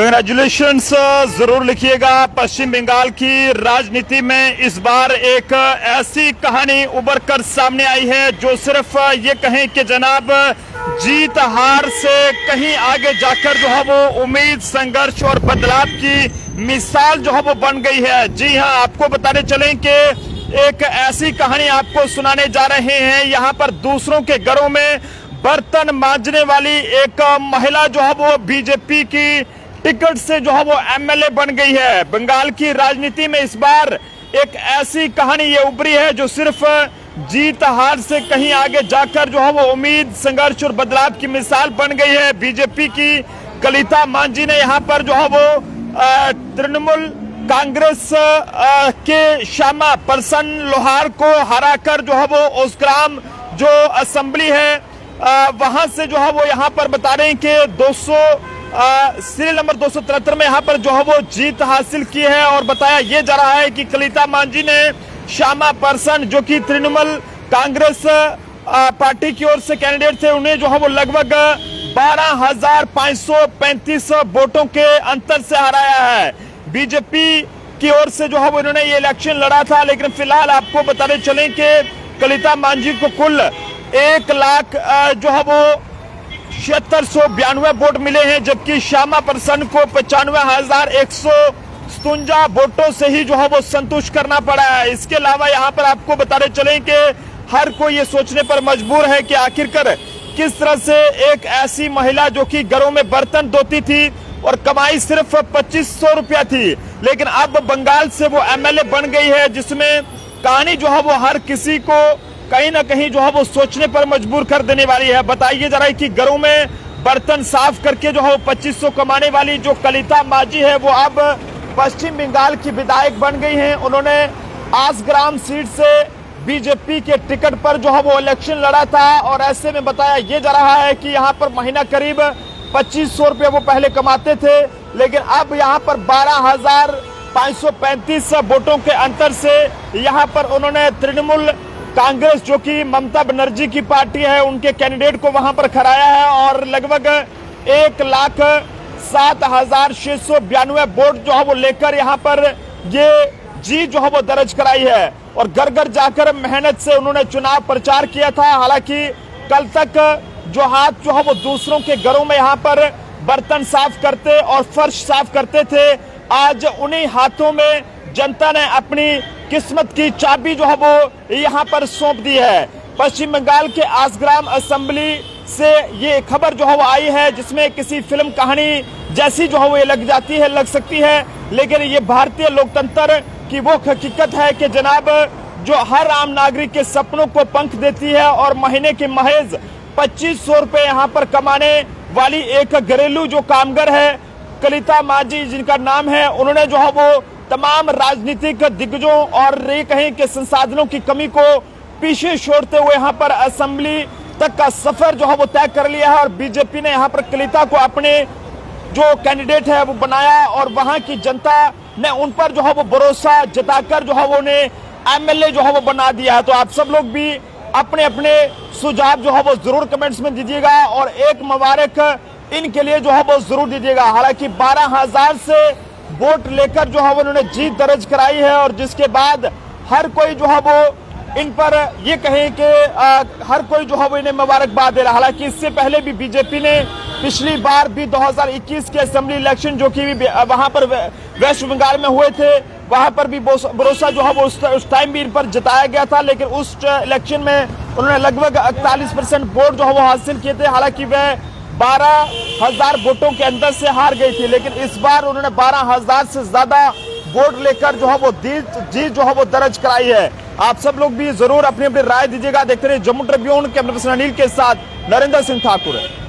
Congratulations जरूर लिखिएगा। पश्चिम बंगाल की राजनीति में इस बार एक ऐसी कहानी उभर कर सामने आई है जो सिर्फ ये कहें कि जनाब जीत हार से कहीं आगे जाकर जो है वो उम्मीद, संघर्ष और बदलाव की मिसाल जो है वो बन गई है। जी हां, आपको बताने चलें कि एक ऐसी कहानी आपको सुनाने जा रहे हैं। यहाँ पर दूसरों के घरों में बर्तन मांजने वाली एक महिला जो है वो बीजेपी की टिकट से जो है वो एमएलए बन गई है। बंगाल की राजनीति में इस बार एक ऐसी कहानी ये उभरी है जो सिर्फ जीत हार से कहीं आगे जाकर जो है वो उम्मीद, संघर्ष और बदलाव की मिसाल बन गई है। बीजेपी की कलिता मांझी ने यहाँ पर जो है वो तृणमूल कांग्रेस के श्यामा प्रसन्न लोहार को हराकर जो है वो ओस्ग्राम जो असेंबली है वहां से जो है वो यहाँ पर बता रहे हैं कि सीरियल नंबर 273 में यहाँ पर जो है वो जीत हासिल की है। और बताया ये जा रहा है कि कलिता मांझी ने श्यामा प्रसन्न जो कि तृणमूल कांग्रेस पार्टी की ओर से कैंडिडेट थे, उन्हें जो है वो लगभग 12,535 वोटों के अंतर से हराया है। बीजेपी की ओर से जो है वो इन्होंने ये इलेक्शन लड़ा था, लेकिन फिलहाल आपको बताने चले कि कलिता मांझी को कुल 1 लाख जो है वो 7692 वोट मिले हैं, जबकि श्यामा प्रसन्न को 95,157 वोटों से ही जो है वो संतुष्ट करना पड़ा है। इसके अलावा यहाँ पर आपको बताने चले कि हर कोई ये सोचने पर मजबूर है कि आखिरकार किस तरह से एक ऐसी महिला जो कि घरों में बर्तन धोती थी और कमाई सिर्फ 2500 रुपया थी, लेकिन अब बंगाल से वो एमएलए बन गई है, जिसमें कहानी जो है वो हर किसी को कहीं ना कहीं जो है वो सोचने पर मजबूर कर देने वाली है। बताइए जरा कि घरों में बर्तन साफ करके जो है वो 2500 कमाने वाली जो कलिता मांझी है वो अब पश्चिम बंगाल की विधायक बन गई हैं। उन्होंने आसग्राम सीट से बीजेपी के टिकट पर जो है वो इलेक्शन लड़ा था और ऐसे में बताया ये जा रहा है कि यहाँ पर महीना करीब 2500 रुपये वो पहले कमाते थे, लेकिन अब यहाँ पर 12,535 वोटों के अंतर से यहाँ पर उन्होंने तृणमूल कांग्रेस जो कि ममता बनर्जी की पार्टी है उनके कैंडिडेट को वहां पर खराया है और लगभग 1,07,692 वोट जो है वो लेकर यहाँ पर ये जीत जो है वो दर्ज कराई है। और घर घर जाकर मेहनत से उन्होंने चुनाव प्रचार किया था। हालांकि कल तक जो हाथ जो है वो दूसरों के घरों में यहाँ पर बर्तन साफ करते और फर्श साफ करते थे, आज उन्हीं हाथों में जनता ने अपनी किस्मत की चाबी जो है वो यहाँ पर सौंप दी है। पश्चिम बंगाल के आसग्राम असेंबली से ये खबर जो है वो आई है, जिसमें किसी फिल्म कहानी जैसी जो है वो लग सकती है, लेकिन ये भारतीय लोकतंत्र की वो हकीकत है कि जनाब जो हर आम नागरिक के सपनों को पंख देती है और महीने के महज 2500 रुपये यहाँ पर कमाने वाली एक घरेलू जो कामगार है कलिता मांझी जिनका नाम है, उन्होंने जो है वो तमाम राजनीतिक दिग्गजों और ये कहें कि संसाधनों की कमी को पीछे छोड़ते हुए यहाँ पर असेंबली तक का सफर जो है वो तय कर लिया है। और बीजेपी ने यहाँ पर कलिता को अपने जो कैंडिडेट है वो बनाया और वहां की जनता ने उन पर जो है वो भरोसा जताकर जो है वो उन्हें एमएलए जो है वो बना दिया है। तो आप सब लोग भी अपने अपने सुझाव जो है वो जरूर कमेंट्स में दीजिएगा और एक मुबारक इनके लिए जो है वो जरूर दीजिएगा। हालांकि 12,000 से वोट लेकर जो है वो उन्होंने जीत दर्ज कराई है और जिसके बाद हर कोई जो है वो इन पर ये कहें कि हर कोई जो है वो इन्हें मुबारकबाद दे रहा। हालांकि इससे पहले भी बीजेपी ने पिछली बार भी 2021 के असेंबली इलेक्शन जो कि वहां पर वेस्ट बंगाल में हुए थे, वहां पर भी भरोसा जो है वो उस टाइम भी इन पर जताया गया था, लेकिन उस इलेक्शन में उन्होंने लगभग 41% वोट जो है वो हासिल किए थे। हालांकि वह 12,000 वोटों के अंदर से हार गई थी, लेकिन इस बार उन्होंने 12,000 से ज्यादा वोट लेकर जो है वो जीत जो है वो दर्ज कराई है। आप सब लोग भी जरूर अपनी अपनी राय दीजिएगा। देखते रहिए Jammu Tribune, camera person Anil के साथ नरेंद्र सिंह ठाकुर।